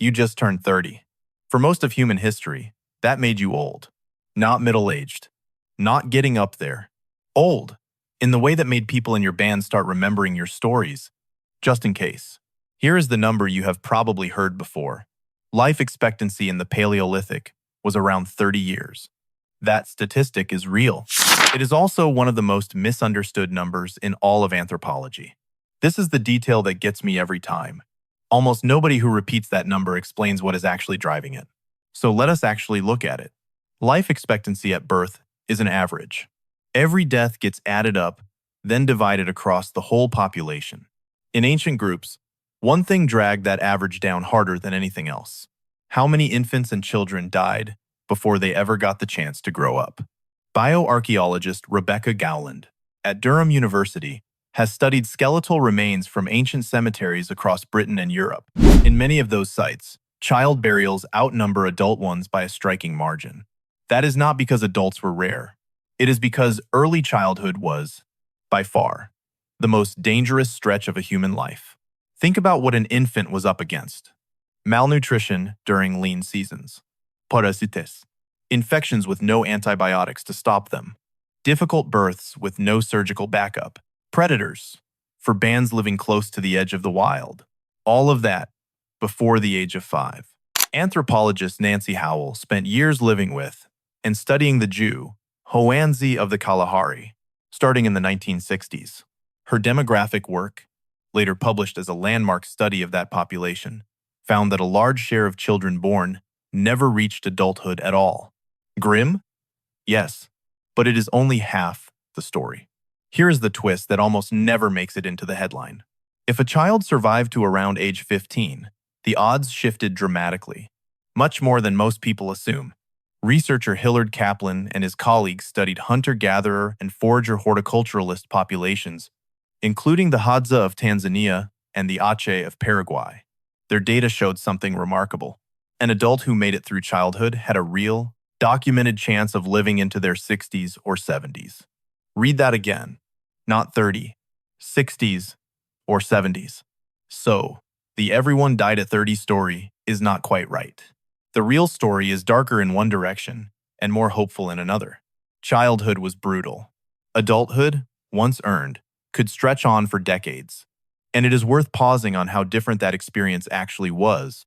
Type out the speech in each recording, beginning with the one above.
You just turned 30. For most of human history, that made you old. Not middle-aged. Not getting up there. Old. In the way that made people in your band start remembering your stories. Just in case. Here is the number you have probably heard before. Life expectancy in the Paleolithic was around 30 years. That statistic is real. It is also one of the most misunderstood numbers in all of anthropology. This is the detail that gets me every time. Almost nobody who repeats that number explains what is actually driving it. So let us actually look at it. Life expectancy at birth is an average. Every death gets added up, then divided across the whole population. In ancient groups, one thing dragged that average down harder than anything else. How many infants and children died before they ever got the chance to grow up? Bioarchaeologist Rebecca Gowland at Durham University has studied skeletal remains from ancient cemeteries across Britain and Europe. In many of those sites, child burials outnumber adult ones by a striking margin. That is not because adults were rare. It is because early childhood was, by far, the most dangerous stretch of a human life. Think about what an infant was up against. Malnutrition during lean seasons. Parasites. Infections with no antibiotics to stop them. Difficult births with no surgical backup. Predators. For bands living close to the edge of the wild. All of that before the age of 5. Anthropologist Nancy Howell spent years living with and studying the Jew, Hoanzi of the Kalahari, starting in the 1960s. Her demographic work, later published as a landmark study of that population, found that a large share of children born never reached adulthood at all. Grim? Yes, but it is only half the story. Here is the twist that almost never makes it into the headline. If a child survived to around age 15, the odds shifted dramatically, much more than most people assume. Researcher Hillard Kaplan and his colleagues studied hunter-gatherer and forager-horticulturalist populations, including the Hadza of Tanzania and the Aceh of Paraguay. Their data showed something remarkable. An adult who made it through childhood had a real, documented chance of living into their 60s or 70s. Read that again. Not 30, 60s, or 70s. So, the everyone died at 30 story is not quite right. The real story is darker in one direction and more hopeful in another. Childhood was brutal. Adulthood, once earned, could stretch on for decades. And it is worth pausing on how different that experience actually was,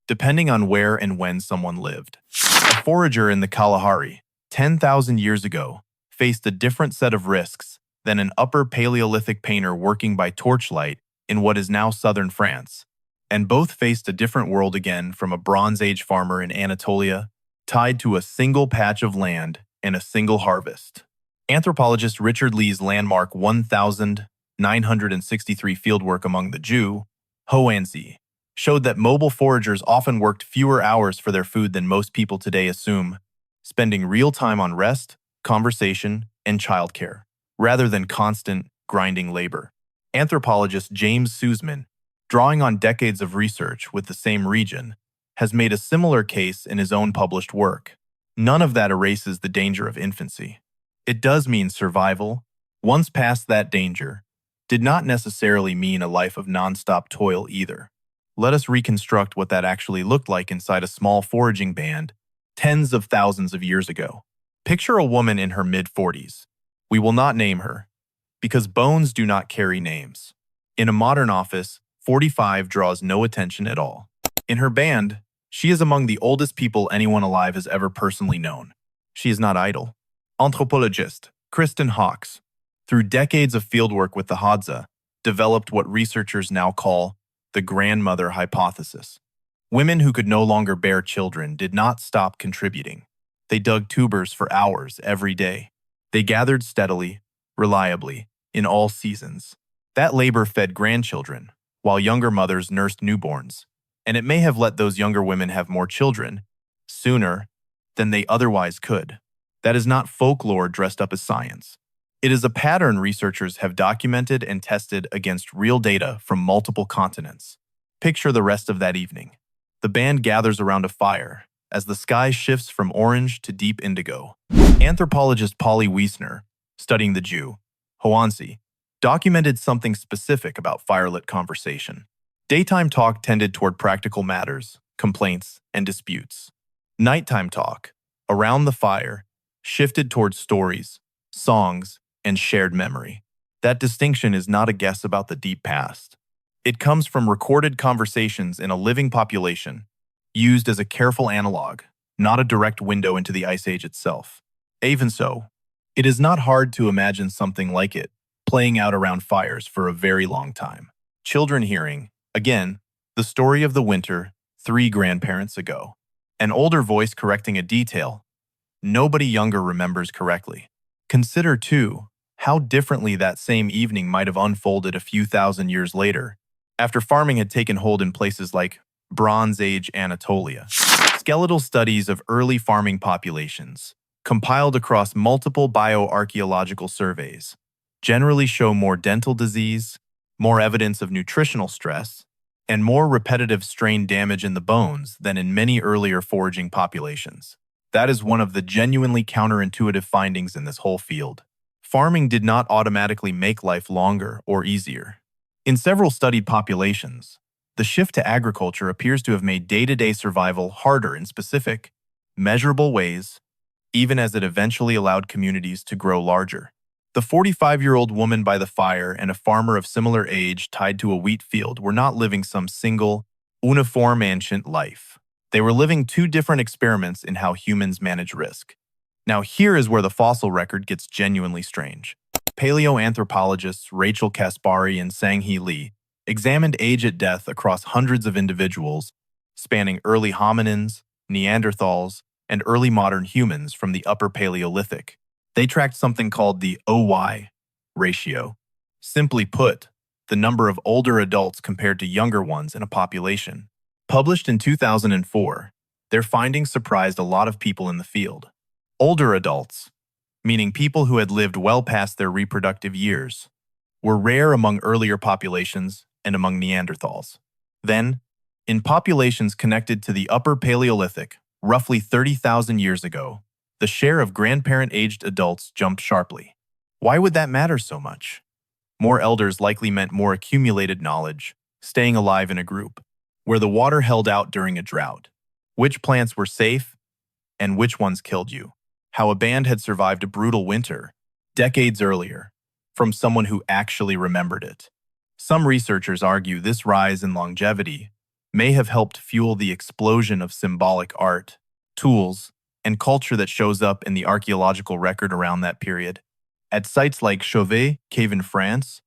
depending on where and when someone lived. A forager in the Kalahari, 10,000 years ago, faced a different set of risks than an Upper Paleolithic painter working by torchlight in what is now southern France, and both faced a different world again from a Bronze Age farmer in Anatolia, tied to a single patch of land and a single harvest. Anthropologist Richard Lee's landmark 1,963 fieldwork among the Jew, Hoanzi, showed that mobile foragers often worked fewer hours for their food than most people today assume, spending real time on rest, conversation, and childcare, rather than constant, grinding labor. Anthropologist James Sussman, drawing on decades of research with the same region, has made a similar case in his own published work. None of that erases the danger of infancy. It does mean survival, once past that danger, did not necessarily mean a life of nonstop toil either. Let us reconstruct what that actually looked like inside a small foraging band tens of thousands of years ago. Picture a woman in her mid-40s. We will not name her, because bones do not carry names. In a modern office, 45 draws no attention at all. In her band, she is among the oldest people anyone alive has ever personally known. She is not idle. Anthropologist Kristen Hawkes, through decades of fieldwork with the Hadza, developed what researchers now call the grandmother hypothesis. Women who could no longer bear children did not stop contributing. They dug tubers for hours every day. They gathered steadily, reliably, in all seasons. That labor fed grandchildren, while younger mothers nursed newborns, and it may have let those younger women have more children sooner than they otherwise could. That is not folklore dressed up as science. It is a pattern researchers have documented and tested against real data from multiple continents. Picture the rest of that evening. The band gathers around a fire as the sky shifts from orange to deep indigo. Anthropologist Polly Wiesner, studying the Jew, Hoanzi, documented something specific about firelit conversation. Daytime talk tended toward practical matters, complaints, and disputes. Nighttime talk, around the fire, shifted towards stories, songs, and shared memory. That distinction is not a guess about the deep past. It comes from recorded conversations in a living population, used as a careful analog, not a direct window into the Ice Age itself. Even so, it is not hard to imagine something like it playing out around fires for a very long time. Children hearing, again, the story of the winter 3 grandparents ago. An older voice correcting a detail nobody younger remembers correctly. Consider, too, how differently that same evening might have unfolded a few thousand years later, after farming had taken hold in places like Bronze Age Anatolia. Skeletal studies of early farming populations, compiled across multiple bioarchaeological surveys, generally show more dental disease, more evidence of nutritional stress, and more repetitive strain damage in the bones than in many earlier foraging populations. That is one of the genuinely counterintuitive findings in this whole field. Farming did not automatically make life longer or easier. In several studied populations, the shift to agriculture appears to have made day-to-day survival harder in specific, measurable ways, even as it eventually allowed communities to grow larger. The 45-year-old woman by the fire and a farmer of similar age tied to a wheat field were not living some single, uniform ancient life. They were living 2 different experiments in how humans manage risk. Now here is where the fossil record gets genuinely strange. Paleoanthropologists Rachel Kaspari and Sang-Hee Lee examined age at death across hundreds of individuals, spanning early hominins, Neanderthals, and early modern humans from the Upper Paleolithic. They tracked something called the OY ratio. Simply put, the number of older adults compared to younger ones in a population. Published in 2004, their findings surprised a lot of people in the field. Older adults, meaning people who had lived well past their reproductive years, were rare among earlier populations and among Neanderthals. Then, in populations connected to the Upper Paleolithic, roughly 30,000 years ago, the share of grandparent-aged adults jumped sharply. Why would that matter so much? More elders likely meant more accumulated knowledge, staying alive in a group, where the water held out during a drought, which plants were safe, and which ones killed you. How a band had survived a brutal winter, decades earlier, from someone who actually remembered it. Some researchers argue this rise in longevity may have helped fuel the explosion of symbolic art, tools, and culture that shows up in the archaeological record around that period. At sites like Chauvet Cave in France,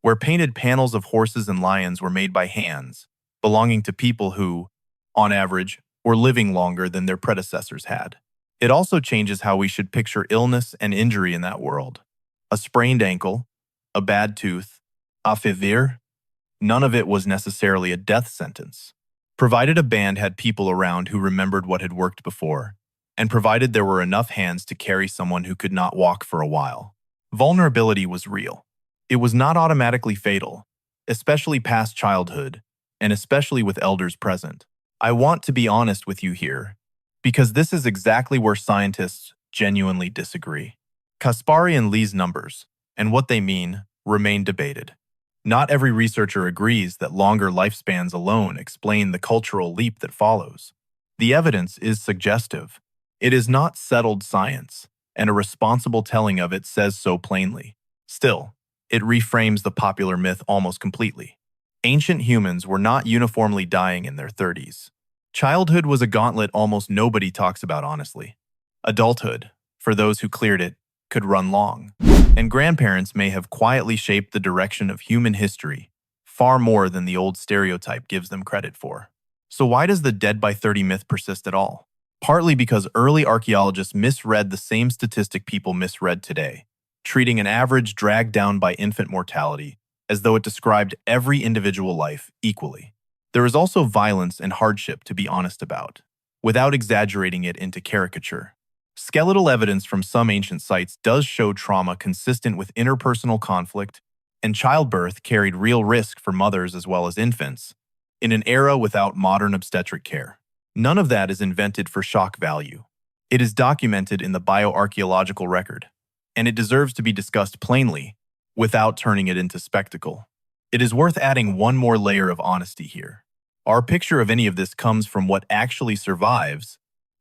where painted panels of horses and lions were made by hands, belonging to people who, on average, were living longer than their predecessors had. It also changes how we should picture illness and injury in that world. A sprained ankle, a bad tooth, a fever, none of it was necessarily a death sentence. Provided a band had people around who remembered what had worked before, and provided there were enough hands to carry someone who could not walk for a while. Vulnerability was real. It was not automatically fatal, especially past childhood, and especially with elders present. I want to be honest with you here, because this is exactly where scientists genuinely disagree. Kaspari and Lee's numbers, and what they mean, remain debated. Not every researcher agrees that longer lifespans alone explain the cultural leap that follows. The evidence is suggestive. It is not settled science, and a responsible telling of it says so plainly. Still, it reframes the popular myth almost completely. Ancient humans were not uniformly dying in their 30s. Childhood was a gauntlet almost nobody talks about honestly. Adulthood, for those who cleared it, could run long. And grandparents may have quietly shaped the direction of human history far more than the old stereotype gives them credit for. So why does the dead by 30 myth persist at all? Partly because early archaeologists misread the same statistic people misread today, treating an average dragged down by infant mortality as though it described every individual life equally. There is also violence and hardship to be honest about, without exaggerating it into caricature. Skeletal evidence from some ancient sites does show trauma consistent with interpersonal conflict, and childbirth carried real risk for mothers as well as infants, in an era without modern obstetric care. None of that is invented for shock value. It is documented in the bioarchaeological record, and it deserves to be discussed plainly, without turning it into spectacle. It is worth adding one more layer of honesty here. Our picture of any of this comes from what actually survives,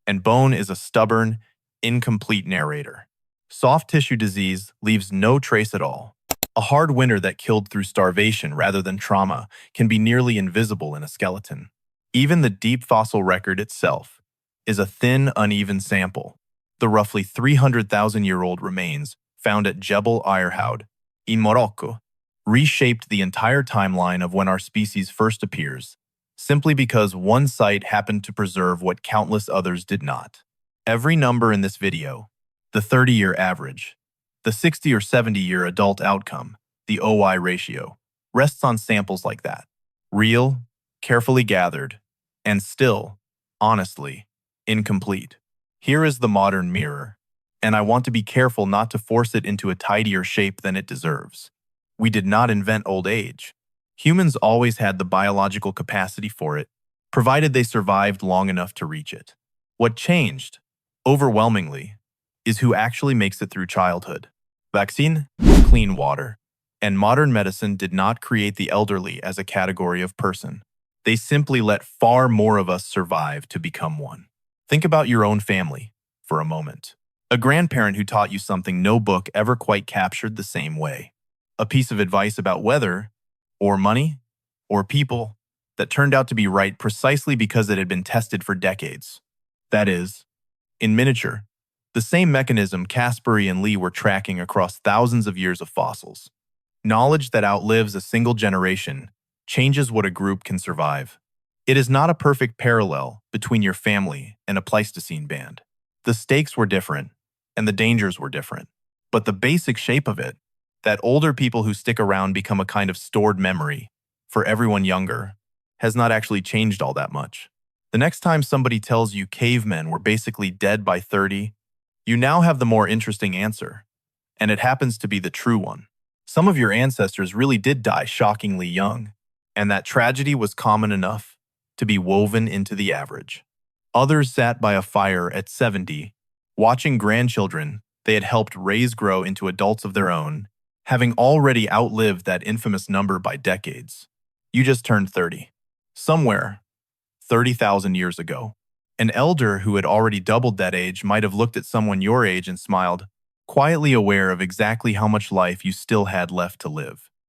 and bone is a stubborn, incomplete narrator. Soft tissue disease leaves no trace at all. A hard winter that killed through starvation rather than trauma can be nearly invisible in a skeleton. Even the deep fossil record itself is a thin, uneven sample. The roughly 300,000-year-old remains found at Jebel Irhoud in Morocco reshaped the entire timeline of when our species first appears, simply because one site happened to preserve what countless others did not. Every number in this video, the 30-year average, the 60 or 70-year adult outcome, the OI ratio, rests on samples like that. Real, carefully gathered, and still, honestly, incomplete. Here is the modern mirror, and I want to be careful not to force it into a tidier shape than it deserves. We did not invent old age. Humans always had the biological capacity for it, provided they survived long enough to reach it. What changed, overwhelmingly, is who actually makes it through childhood. Vaccine, clean water, and modern medicine did not create the elderly as a category of person. They simply let far more of us survive to become one. Think about your own family for a moment. A grandparent who taught you something no book ever quite captured the same way. A piece of advice about weather, or money, or people that turned out to be right precisely because it had been tested for decades. That is, in miniature, the same mechanism Caspary and Lee were tracking across thousands of years of fossils. Knowledge that outlives a single generation changes what a group can survive. It is not a perfect parallel between your family and a Pleistocene band. The stakes were different, and the dangers were different. But the basic shape of it, that older people who stick around become a kind of stored memory for everyone younger, has not actually changed all that much. The next time somebody tells you cavemen were basically dead by 30, you now have the more interesting answer, and it happens to be the true one. Some of your ancestors really did die shockingly young, and that tragedy was common enough to be woven into the average. Others sat by a fire at 70, watching grandchildren they had helped raise grow into adults of their own, having already outlived that infamous number by decades. You just turned 30. Somewhere, 30,000 years ago, an elder who had already doubled that age might have looked at someone your age and smiled, quietly aware of exactly how much life you still had left to live.